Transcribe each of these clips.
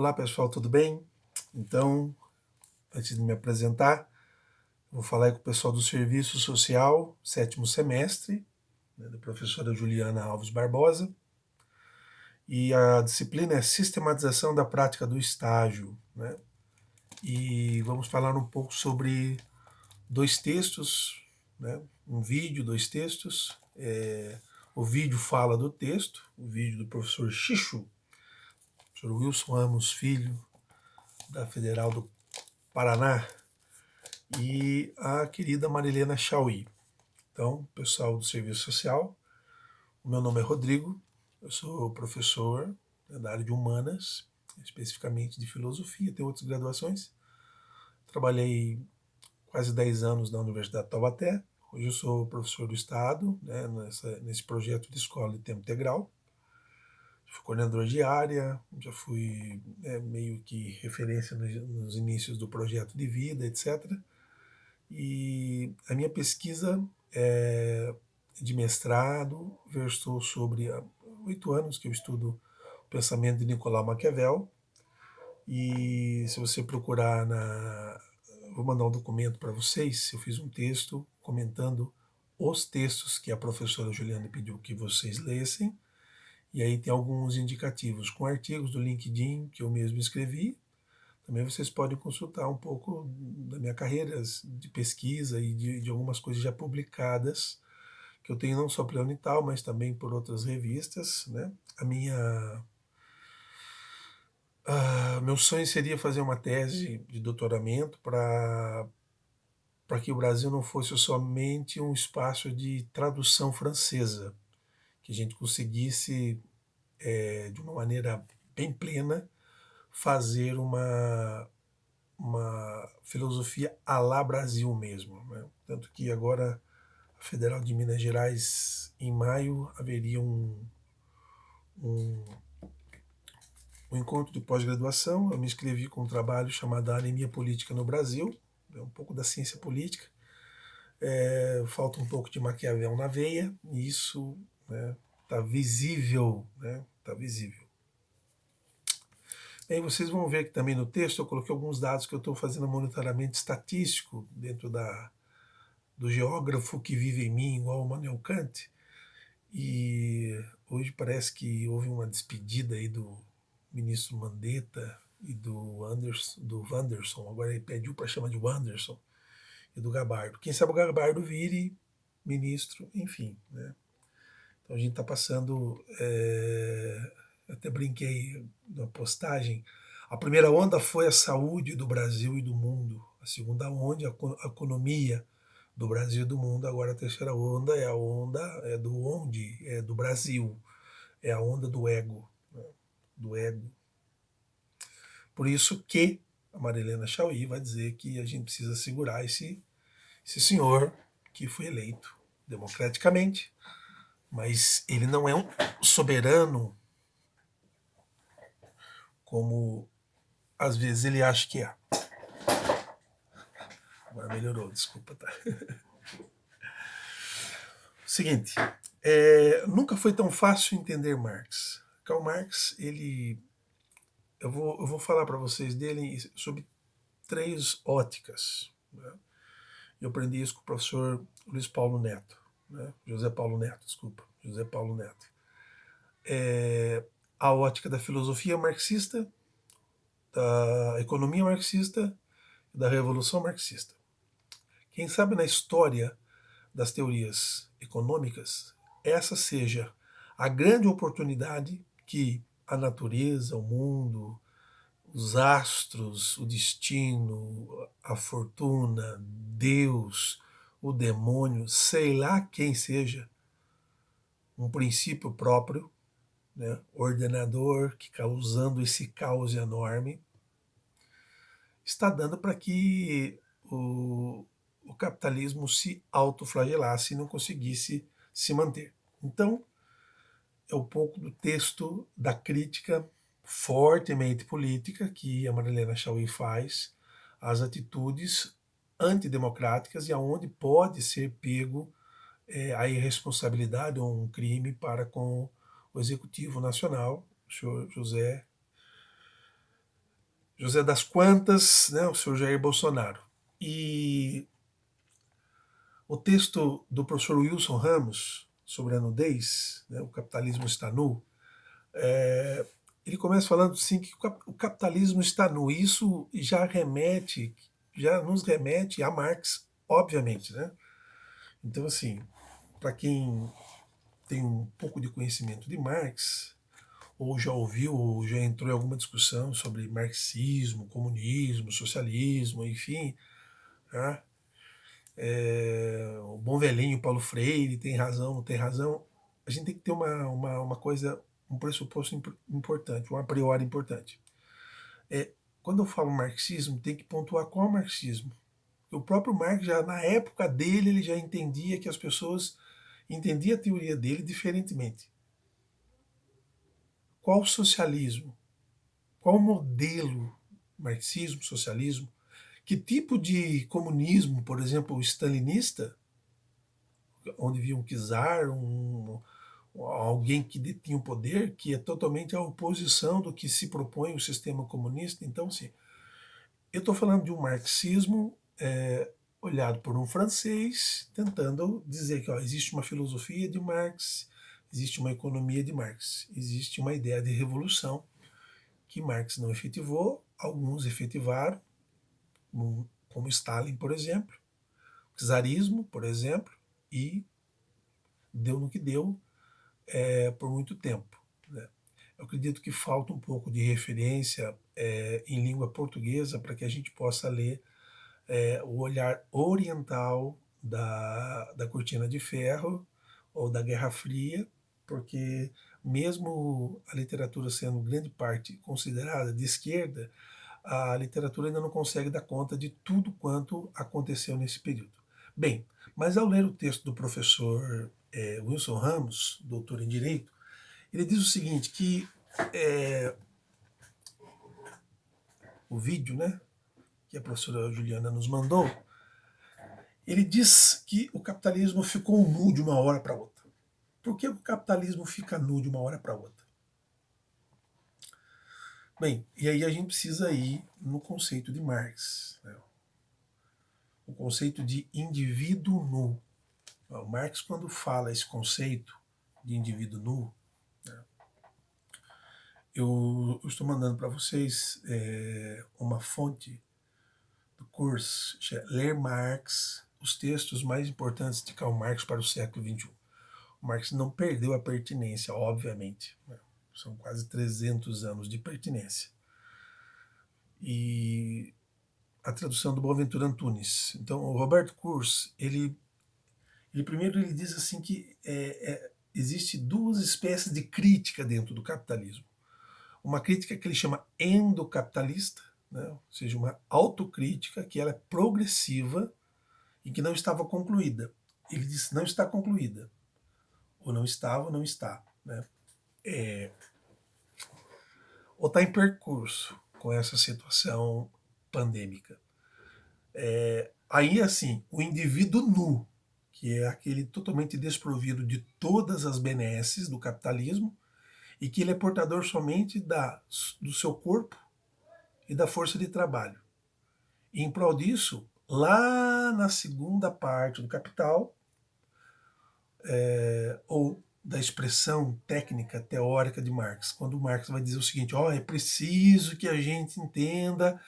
Olá pessoal, tudo bem? Então, antes de me apresentar, vou falar aí com o pessoal do Serviço Social, sétimo semestre, da professora Juliana Alves Barbosa, e a disciplina é Sistematização da Prática do Estágio, né? E vamos falar um pouco sobre dois textos, né? Um vídeo, dois textos. O vídeo fala do texto, o vídeo do professor Xixo, professor Wilson Ramos Filho, da Federal do Paraná, e a querida Marilena Chauí. Então, pessoal do Serviço Social, o meu nome é Rodrigo, eu sou professor da área de Humanas, especificamente de Filosofia, tenho outras graduações. Trabalhei quase 10 anos na Universidade de Taubaté, hoje eu sou professor do Estado, né, nesse projeto de escola de tempo integral. Fui coordenador de área, já fui meio que referência nos inícios do projeto de vida, etc. E a minha pesquisa é de mestrado versou sobre há 8 anos que eu estudo o pensamento de Nicolau Maquiavel. E se você procurar vou mandar um documento para vocês, eu fiz um texto comentando os textos que a professora Juliana pediu que vocês lessem. E aí tem alguns indicativos com artigos do LinkedIn que eu mesmo escrevi. Também vocês podem consultar um pouco da minha carreira de pesquisa e de algumas coisas já publicadas, que eu tenho não só pela Unital, mas também por outras revistas, né? Meu sonho seria fazer uma tese de doutoramento para que o Brasil não fosse somente um espaço de tradução francesa, que a gente conseguisse, de uma maneira bem plena, fazer uma filosofia à la Brasil mesmo, né? Tanto que agora a Federal de Minas Gerais, em maio, haveria um, um encontro de pós-graduação. Eu me inscrevi com um trabalho chamado Anemia Política no Brasil, um pouco da ciência política. Falta um pouco de Maquiavel na veia, e isso está visível, né? Tá visível. E aí vocês vão ver que também no texto eu coloquei alguns dados que eu estou fazendo monitoramento estatístico dentro do geógrafo que vive em mim, igual o Manuel Kant. E hoje parece que houve uma despedida aí do ministro Mandetta e do Wanderson, agora ele pediu para chamar de Wanderson, e do Gabardo. Quem sabe o Gabardo vire ministro, enfim, né? Então a gente está passando, até brinquei na postagem, a primeira onda foi a saúde do Brasil e do mundo, a segunda onda a economia do Brasil e do mundo, agora a terceira onda é a onda do Brasil, é a onda do ego, né? Do ego. Por isso que a Marilena Chauí vai dizer que a gente precisa segurar esse senhor que foi eleito democraticamente, mas ele não é um soberano como às vezes ele acha que é. Agora melhorou, desculpa, tá? Seguinte, nunca foi tão fácil entender Marx. Karl Marx, eu vou falar para vocês dele sobre 3 óticas, né? Eu aprendi isso com o professor Luiz Paulo Neto, né? José Paulo Neto. A ótica da filosofia marxista, da economia marxista e da revolução marxista. Quem sabe na história das teorias econômicas, essa seja a grande oportunidade que a natureza, o mundo, os astros, o destino, a fortuna, Deus, o demônio, sei lá quem seja, um princípio próprio, né, ordenador, que causando esse caos enorme, está dando para que o capitalismo se autoflagelasse e não conseguisse se manter. Então, é um pouco do texto da crítica fortemente política que a Marilena Chauí faz às atitudes antidemocráticas e aonde pode ser pego a irresponsabilidade ou um crime para com o Executivo Nacional, o senhor José José das Quantas, né, o senhor Jair Bolsonaro. E o texto do professor Wilson Ramos sobre a nudez, né, o capitalismo está nu, ele começa falando assim que o capitalismo está nu. Isso já nos remete a Marx, obviamente, né? Então, assim, para quem tem um pouco de conhecimento de Marx, ou já ouviu, ou já entrou em alguma discussão sobre marxismo, comunismo, socialismo, enfim, né? O bom velhinho Paulo Freire tem razão, não tem razão. A gente tem que ter uma coisa, um pressuposto importante, um a priori importante. Quando eu falo marxismo, tem que pontuar qual marxismo. O próprio Marx, já na época dele, ele já entendia que as pessoas entendiam a teoria dele diferentemente. Qual socialismo? Qual modelo? Marxismo, socialismo? Que tipo de comunismo, por exemplo, o stalinista, onde havia um czar, alguém que detinha o poder, que é totalmente a oposição do que se propõe o sistema comunista? Então, sim, eu estou falando de um marxismo olhado por um francês, tentando dizer que existe uma filosofia de Marx, existe uma economia de Marx, existe uma ideia de revolução que Marx não efetivou, alguns efetivaram, como Stalin, por exemplo, o czarismo, por exemplo, e deu no que deu por muito tempo, né? Eu acredito que falta um pouco de referência em língua portuguesa para que a gente possa ler o olhar oriental da Cortina de Ferro ou da Guerra Fria, porque mesmo a literatura sendo grande parte considerada de esquerda, a literatura ainda não consegue dar conta de tudo quanto aconteceu nesse período. Bem, mas ao ler o texto do professor Wilson Ramos, doutor em Direito, ele diz o seguinte, que o vídeo, né, que a professora Juliana nos mandou, ele diz que o capitalismo ficou nu de uma hora para outra. Por que o capitalismo fica nu de uma hora para outra? Bem, e aí a gente precisa ir no conceito de Marx, né? O conceito de indivíduo nu. O Marx, quando fala esse conceito de indivíduo nu, né, eu estou mandando para vocês uma fonte do curso, Ler Marx, os textos mais importantes de Karl Marx para o século XXI. O Marx não perdeu a pertinência, obviamente, né? São quase 300 anos de pertinência. E a tradução do Boaventura Antunes. Então, o Roberto Kurz, ele primeiro ele diz assim que existe duas espécies de crítica dentro do capitalismo. Uma crítica que ele chama endocapitalista, né? Ou seja, uma autocrítica que ela é progressiva e que não estava concluída. Ele diz não está concluída. Ou não estava, ou não está, né? Ou está em percurso com essa situação pandêmica. Aí, assim, o indivíduo nu, que é aquele totalmente desprovido de todas as benesses do capitalismo e que ele é portador somente do seu corpo e da força de trabalho. E em prol disso, lá na segunda parte do Capital, ou da expressão técnica, teórica de Marx, quando Marx vai dizer o seguinte, é preciso que a gente entenda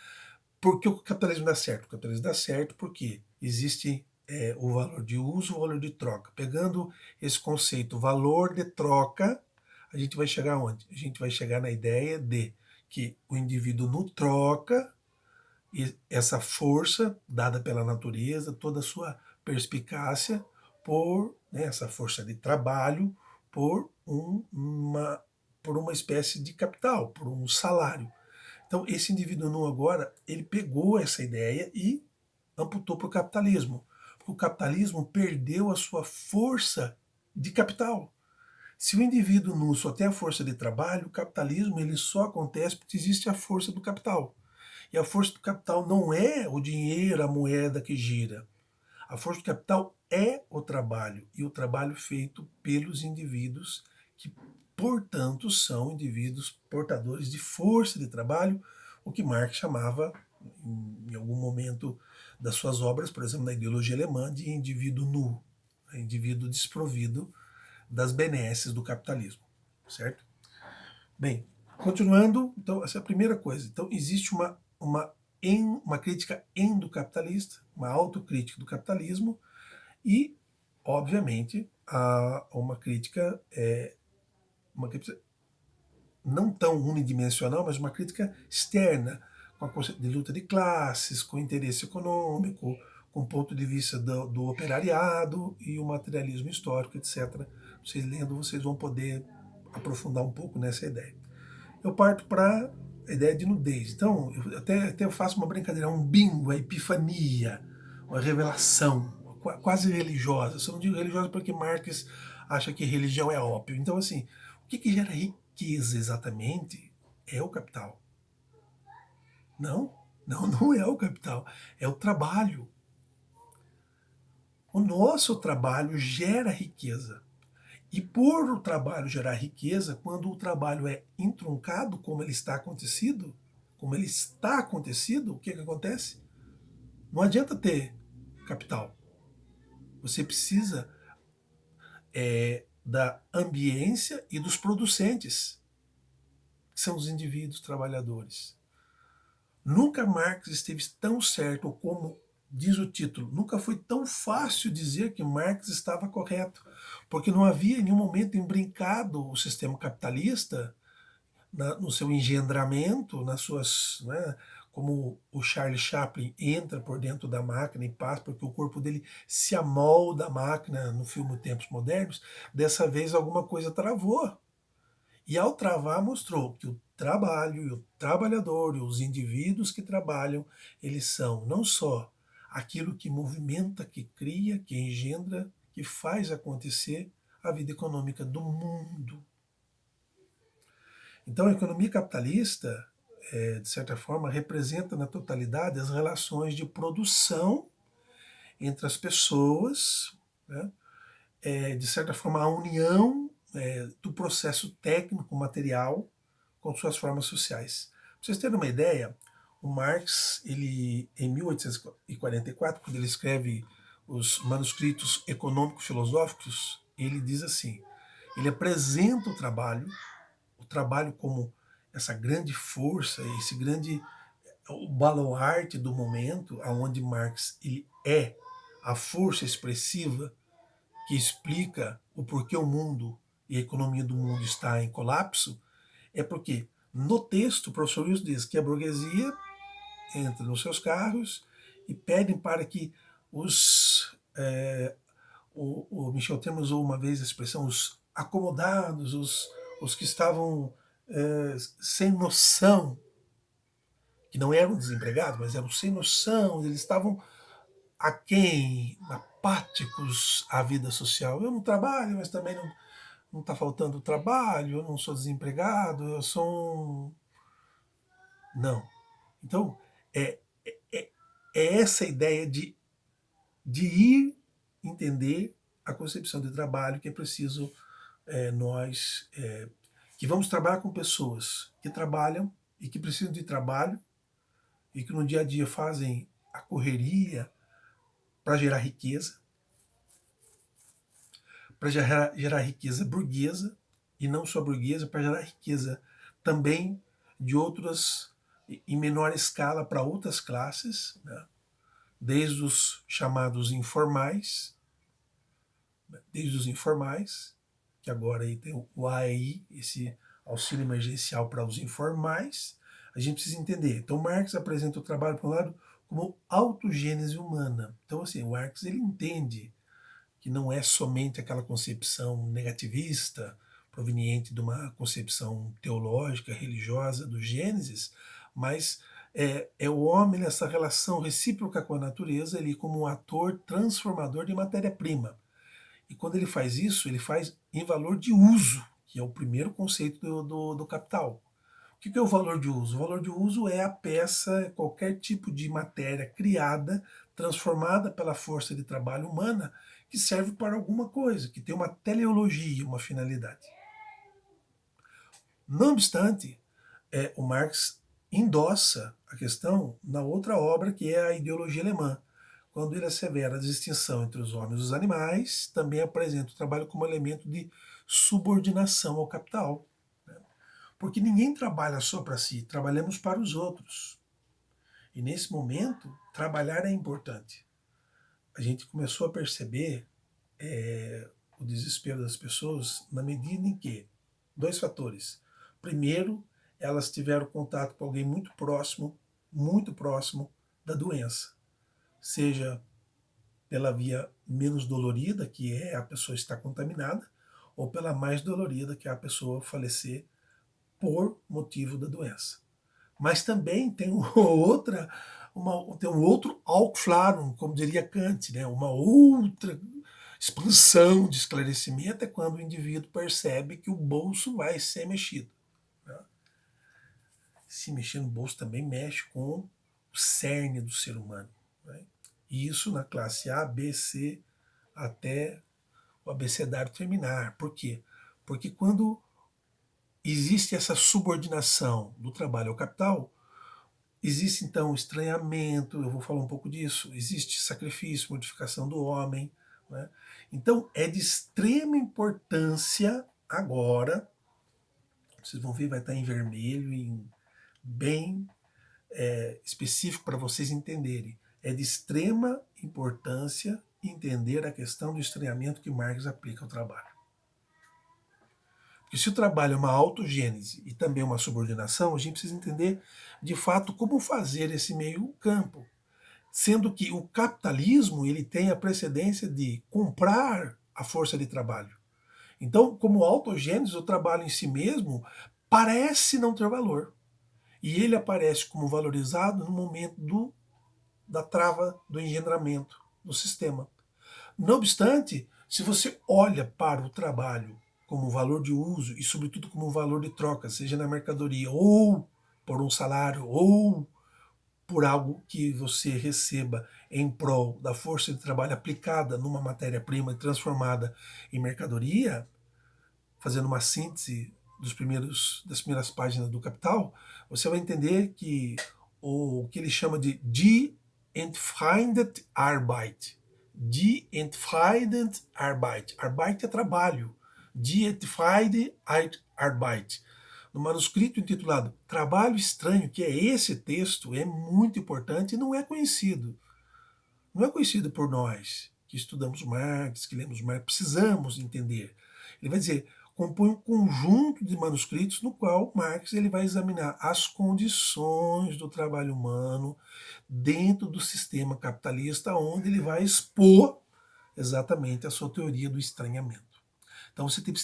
por que o capitalismo dá certo. O capitalismo dá certo porque existe o valor de uso, o valor de troca. Pegando esse conceito, valor de troca, a gente vai chegar onde? A gente vai chegar na ideia de que o indivíduo no troca essa força dada pela natureza, toda a sua perspicácia, essa força de trabalho, por uma espécie de capital, por um salário. Então, esse indivíduo nu agora, ele pegou essa ideia e amputou para o capitalismo. Porque o capitalismo perdeu a sua força de capital. Se o indivíduo nu só tem a força de trabalho, o capitalismo ele só acontece porque existe a força do capital. E a força do capital não é o dinheiro, a moeda que gira. A força do capital é o trabalho, e o trabalho feito pelos indivíduos que, portanto, são indivíduos portadores de força de trabalho, o que Marx chamava, em algum momento das suas obras, por exemplo, na ideologia alemã, de indivíduo nu, indivíduo desprovido das benesses do capitalismo, certo? Bem, continuando, então, essa é a primeira coisa. Então, existe uma crítica endocapitalista, uma autocrítica do capitalismo e, obviamente, uma crítica, não tão unidimensional, mas uma crítica externa, com a conceito de luta de classes, com interesse econômico, com ponto de vista do operariado e o materialismo histórico, etc. Vocês lendo, vocês vão poder aprofundar um pouco nessa ideia. Eu parto para a ideia de nudez. Então, eu até faço uma brincadeira, um bingo, a epifania, uma revelação, quase religiosa. Só não digo religiosa porque Marx acha que religião é ópio. Então, assim, o que gera riqueza exatamente é o capital. Não, não é o capital, é o trabalho. O nosso trabalho gera riqueza. E por o trabalho gerar riqueza, quando o trabalho é entroncado, como ele está acontecido, o que acontece? Não adianta ter capital. Você precisa da ambiência e dos producentes, que são os indivíduos trabalhadores. Nunca Marx esteve tão certo, ou como diz o título, nunca foi tão fácil dizer que Marx estava correto, porque não havia em nenhum momento imbrincado o sistema capitalista no seu engendramento, nas suas, né, como o Charlie Chaplin entra por dentro da máquina e passa, porque o corpo dele se amolda à máquina no filme Tempos Modernos, dessa vez alguma coisa travou. E ao travar mostrou que o trabalho e o trabalhador e os indivíduos que trabalham, eles são não só aquilo que movimenta, que cria, que engendra, que faz acontecer a vida econômica do mundo. Então a economia capitalista, de certa forma, representa na totalidade as relações de produção entre as pessoas, né? De certa forma, a união do processo técnico material com suas formas sociais. Para vocês terem uma ideia, o Marx, ele, em 1844, quando ele escreve os manuscritos econômico-filosóficos, ele diz assim, ele apresenta o trabalho como essa grande força, esse grande o baluarte do momento, aonde Marx ele é a força expressiva que explica o porquê o mundo e a economia do mundo está em colapso, é porque no texto o professor Wilson diz que a burguesia entra nos seus carros e pedem para que o Michel Temer usou uma vez a expressão os acomodados, os que estavam sem noção, que não eram desempregados, mas eram sem noção, eles estavam aquém, apáticos à vida social. Eu não trabalho, mas também não está faltando trabalho, eu não sou desempregado, eu sou um... Não. Então, é, é, é essa ideia de ir entender a concepção de trabalho que é preciso nós, que vamos trabalhar com pessoas que trabalham e que precisam de trabalho e que no dia a dia fazem a correria para gerar riqueza, para gerar riqueza burguesa, e não só burguesa, para gerar riqueza também de outras, em menor escala, para outras classes, né? Desde os chamados informais, que agora aí tem o AEI, esse auxílio emergencial para os informais. A gente precisa entender. Então, Marx apresenta o trabalho, por um lado, como autogênese humana. Então, assim, o Marx ele entende que não é somente aquela concepção negativista, proveniente de uma concepção teológica, religiosa do Gênesis, mas é o homem nessa relação recíproca com a natureza, ele como um ator transformador de matéria-prima. E quando ele faz isso, ele faz em valor de uso, que é o primeiro conceito do capital. O que é o valor de uso? O valor de uso é a peça, qualquer tipo de matéria criada, transformada pela força de trabalho humana, que serve para alguma coisa, que tem uma teleologia, uma finalidade. Não obstante, o Marx endossa a questão na outra obra, que é a Ideologia Alemã. Quando ele assevera a distinção entre os homens e os animais, também apresenta o trabalho como elemento de subordinação ao capital. Né? Porque ninguém trabalha só para si, trabalhamos para os outros. E nesse momento, trabalhar é importante. A gente começou a perceber o desespero das pessoas na medida em que, dois fatores. Primeiro, elas tiveram contato com alguém muito próximo da doença. Seja pela via menos dolorida, que é a pessoa estar contaminada, ou pela mais dolorida, que é a pessoa falecer por motivo da doença. Mas também tem tem um outro Aufklärung, como diria Kant, né? Uma outra expansão de esclarecimento é quando o indivíduo percebe que o bolso vai ser mexido. Né? Se mexer no bolso também mexe com o cerne do ser humano. Né? E isso na classe A, B, C, até o abecedário terminar. Por quê? Porque quando existe essa subordinação do trabalho ao capital, existe então estranhamento, eu vou falar um pouco disso, existe sacrifício, mortificação do homem. Né? Então é de extrema importância agora, vocês vão ver, vai estar em vermelho, bem específico para vocês entenderem. É de extrema importância entender a questão do estranhamento que Marx aplica ao trabalho. Porque se o trabalho é uma autogênese e também uma subordinação, a gente precisa entender de fato como fazer esse meio campo. Sendo que o capitalismo ele tem a precedência de comprar a força de trabalho. Então, como autogênese, o trabalho em si mesmo parece não ter valor. E ele aparece como valorizado no momento da trava do engendramento do sistema. Não obstante, se você olha para o trabalho como valor de uso e, sobretudo, como valor de troca, seja na mercadoria ou por um salário ou por algo que você receba em prol da força de trabalho aplicada numa matéria-prima e transformada em mercadoria, fazendo uma síntese das primeiras páginas do Capital, você vai entender que o que ele chama de Die entfremdet Arbeit. Die entfremdet Arbeit. Arbeit é trabalho. Die entfremdet Arbeit. No manuscrito intitulado Trabalho Estranho, que é esse texto, é muito importante e não é conhecido. Não é conhecido por nós, que estudamos Marx, que lemos Marx, precisamos entender. Ele vai dizer, compõe um conjunto de manuscritos no qual Marx ele vai examinar as condições do trabalho humano dentro do sistema capitalista, onde ele vai expor exatamente a sua teoria do estranhamento. Então você tem,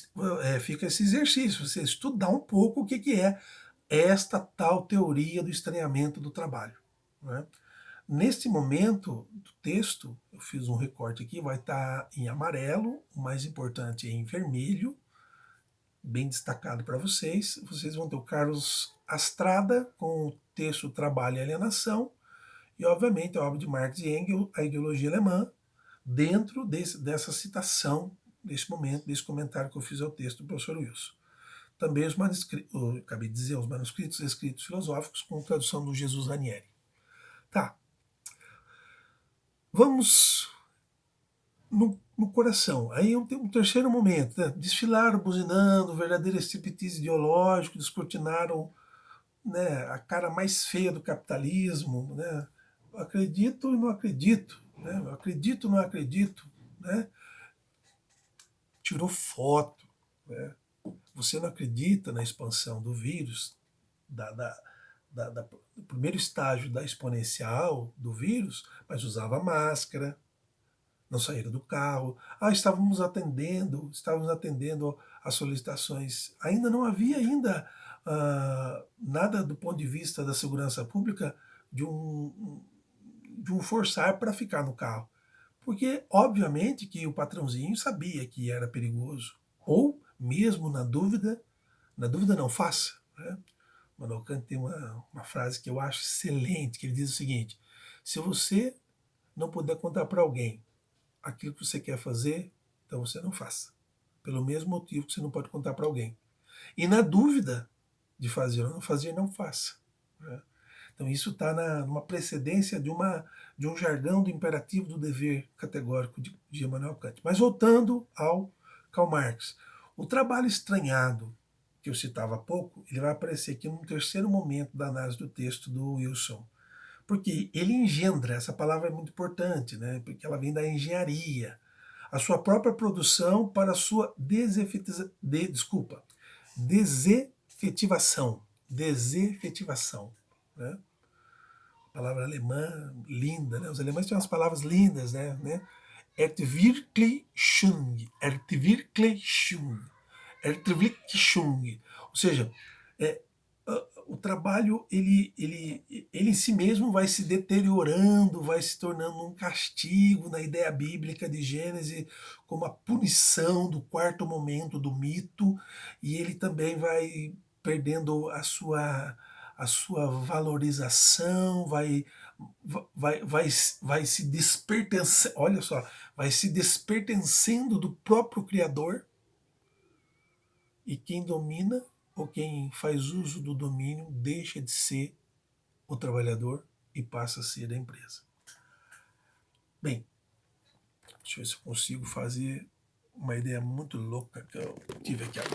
fica esse exercício, você estudar um pouco o que é esta tal teoria do estranhamento do trabalho. Né? Neste momento do texto, eu fiz um recorte aqui, vai estar em amarelo, o mais importante é em vermelho, bem destacado para vocês. Vocês vão ter o Carlos Astrada com o texto Trabalho e Alienação, e obviamente a obra de Marx e Engels, A Ideologia Alemã, dentro dessa citação, desse momento, desse comentário que eu fiz ao texto do professor Wilson. Também os manuscritos, acabei de dizer, os manuscritos escritos filosóficos com tradução do Jesus Ranieri. Tá. Vamos no coração. Aí tem um terceiro momento. Né? Desfilaram buzinando, verdadeiro striptease ideológico, descortinaram, né, a cara mais feia do capitalismo. Né? Acredito e não acredito. Né? Acredito e não acredito. Né? Tirou foto. Né? Você não acredita na expansão do vírus, do primeiro estágio da exponencial do vírus, mas usava máscara, não saíram do carro. Estávamos atendendo às solicitações. Ainda não havia nada do ponto de vista da segurança pública de um forçar para ficar no carro. Porque, obviamente, que o patrãozinho sabia que era perigoso. Ou, mesmo na dúvida não faça. Né? Manuel Kant tem uma frase que eu acho excelente, que ele diz o seguinte: se você não puder contar para alguém aquilo que você quer fazer, então você não faça. Pelo mesmo motivo que você não pode contar para alguém. E na dúvida de fazer ou não fazer, não faça. Né? Então isso está numa precedência de um jargão do imperativo do dever categórico de Immanuel Kant. Mas voltando ao Karl Marx, o trabalho estranhado que eu citava há pouco, ele vai aparecer aqui num terceiro momento da análise do texto do Wilson. Porque ele engendra, essa palavra é muito importante, né? Porque ela vem da engenharia. A sua própria produção para a sua desefetivação. Desefetivação. Né? Palavra alemã linda, né? Os alemães têm umas palavras lindas, né? Entwicklung. Ou seja, o trabalho ele em si mesmo vai se deteriorando, vai se tornando um castigo na ideia bíblica de Gênesis, como a punição do quarto momento do mito, e ele também vai perdendo a sua valorização, vai se despertencendo, olha só, vai se despertencendo do próprio Criador, e quem domina ou quem faz uso do domínio deixa de ser o trabalhador e passa a ser a empresa. Bem, deixa eu ver se eu consigo fazer uma ideia muito louca que eu tive aqui agora.